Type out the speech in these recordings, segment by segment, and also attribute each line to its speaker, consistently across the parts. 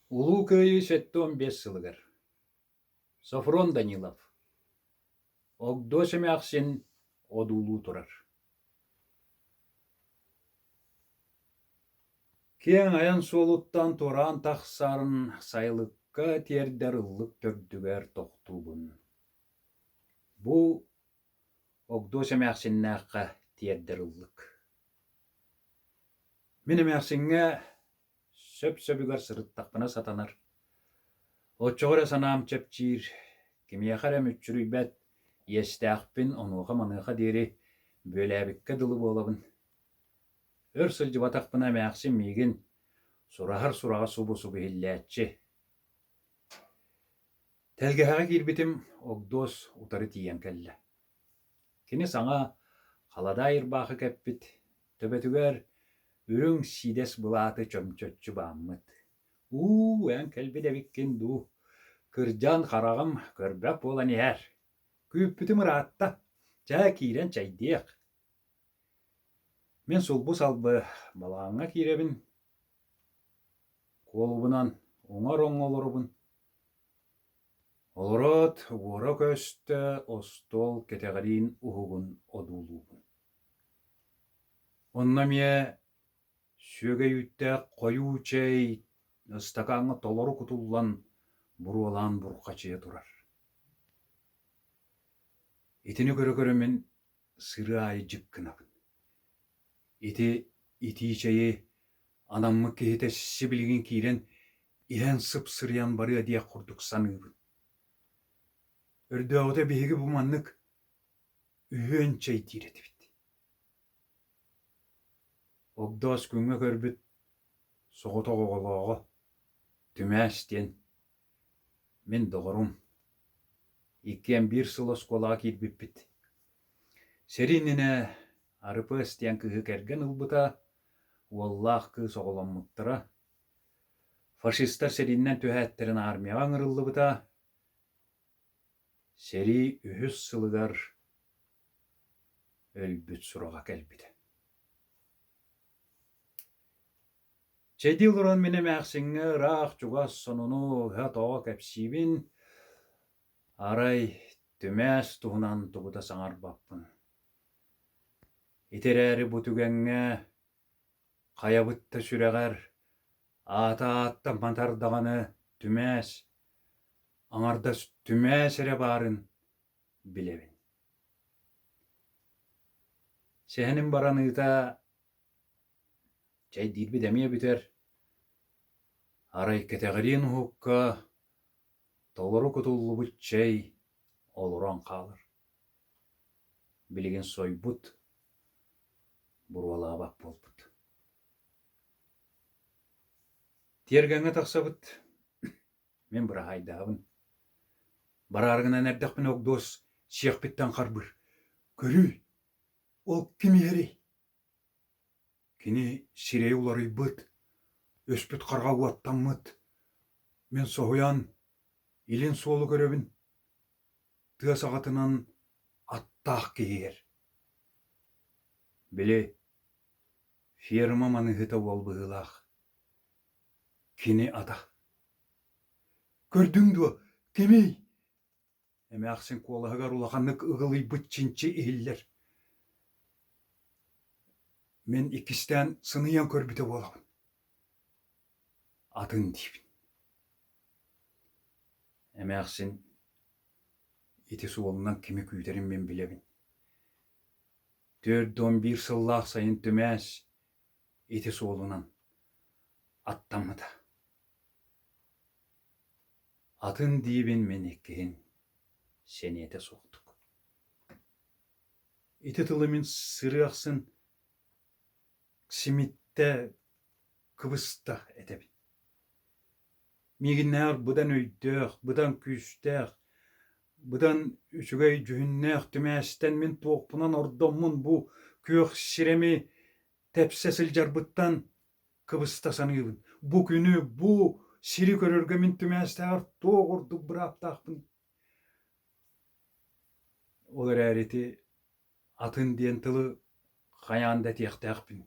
Speaker 1: Улуу кыйы сеттон 5 сылыгар. Софрон Данилов. Огдосеме ақсен одулуу турар. Кең аян солуттан туран тақсарын сайлыққа тердер ыллык төрдүгер тоқтуубун. Бу Огдосеме ақсеннаққа тердер ыллык. Менеме ақсенге сөп-сөбүгер сырыттақпына сатанар. Отчоғыра санаам чепчир, кемияқара мүччүрүйбәт, естәқпін онуға маныға дері бөләбікке дылы болабын. Өр сылжыбатақпына мәқсен меген сурахар сураға субу-субу хилләтчі. Тәлгіхаға кирбітім Огдос утары тиен кәлі. Кені саңа қалада айырбақы кәппіт, төбетігер үрің сидес бұлаты чөмчөтчі баммыт. Ән кәлбі дәбіккен ду. Кыржан қарағым көрбәк болан ер. Күппітім ратта, жа кирен чайдеқ. Мен солбу салбы балағаңа киребін. Колубынан оңар олырыбын. Олырат уора көсті остол кетеғарин ұғығын одулуғын. Онна мие сөге үтті қойу чай ыстақаңы толору кутуллан буруалан бурқачыя турар. Итini көрө мен сыры айы жыққынабын. Ити чайы анаммы кехетесі білген кейрен ирен сып сырыян бары адия құрдық санығын. Өрді ауыда бейгі бұманнық үйен чай тиреті бітті. Огдос күнге көрбіт соғытоғы қолуға түмәстен мен доғырым. Иккен бір сылы сколаға кирбіп біт. Сериніне арыпы істен кығы кәрген ұлбыта, уаллах кығы соғыламмыттыра. Фашистар сериннен төхәттерін армияға ыңырылды бұта. Сери үхіс сылыгар өлбіт сұраға кәлбіді. Чәді ұлыран мене мәқсіңі рақ жұғас сонуну ғатоға кәпсибін арай түмәс туғынан тұғыда саңар баппын. Итерәрі бұтүгәңе қаябытты сүрәғар ата-атта матардағаны түмәс, аңарда түмәс әрі барын білебін. Сәхінің бараныйта чай дирби дәмия бүтер. Арай кәтәғырин хуққа толыру кутуллу бұт чай олыран қалыр. Білеген сой бұт бұруала бақ бол бұт. Тергәңі тақса бұт. Мен бұра хайдағын. Барарғынан әрдақпын Огдос сияқ біттен қарбыр. Көрі, ол кім ері? Кені сирей улары бұт. Өспіт қарға уаттан мұт. Мен соғыян илін солы көребін. Тыа сағатынан аттақ кейер. Біле, ферма маныгыта ол бұғылақ. Кені ата. Көрдің дуа, кемей. Әмі ақсын қолығығар улағанлық ұғылый бұтчинче ейлер. Мен икістен сыныян көрбіті болағын. Атын дейбін. Әмі ақсын ити суолынан кеме күйдерін мен білебін. 4-11 сыллақ сайын түмәс ити суолынан аттамыда. Атын дейбін мен еккейін сен еті соқтық. Ити тылы мен сыры ақсын симитті кыбыста әтебін. Мегіннәр бұдан өйдіқ, бұдан күштіқ, бұдан үшігей жүхіннәқ түмәстен мен тоқпынан ордамын бұ көк сиреме тәпсәсіл жарбыттан кыбыста санығын. Бұ күні бұ сири көрерге мен түмәстәғір тоғырды бұраптақпын. Олар әреті атын ден тылы қаянда тияқтақпын.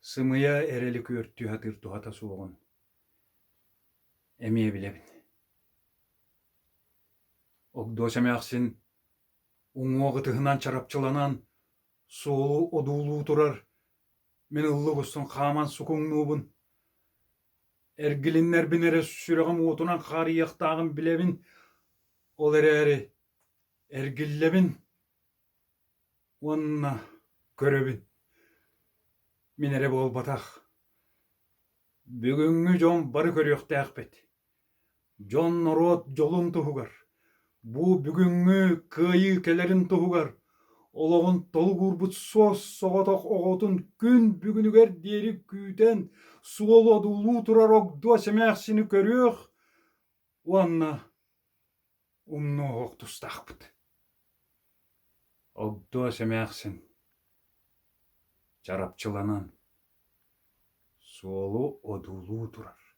Speaker 1: Sımıya erelik örttü hatır tuhata soğun. Emeye bilebin. Ogdoseme aksin, uŋuo gıtıhından çarapçılanan, soğulu odulu turar, men ıllı gussun kaman sukuŋnuubun. Ergilinler binere süreğim otunan kari yaktağın bilebin, ol eri, ergillebin, onna köröbin. Minere bol batak. Bugünkü jon barı körüyök täkbet. Jon norot jolun tuhugar. Bu bugünkü kıyı kelerin tuhugar. Oloğun tolu gurbut sos soğotok oğotun gün bugünüger diyeri küten suolo dulu turar ogdua semeksini körüyök. Onna umno oktustakbıt. Ogdua semeksin. Çarapçılanan. Suolu odulu turar.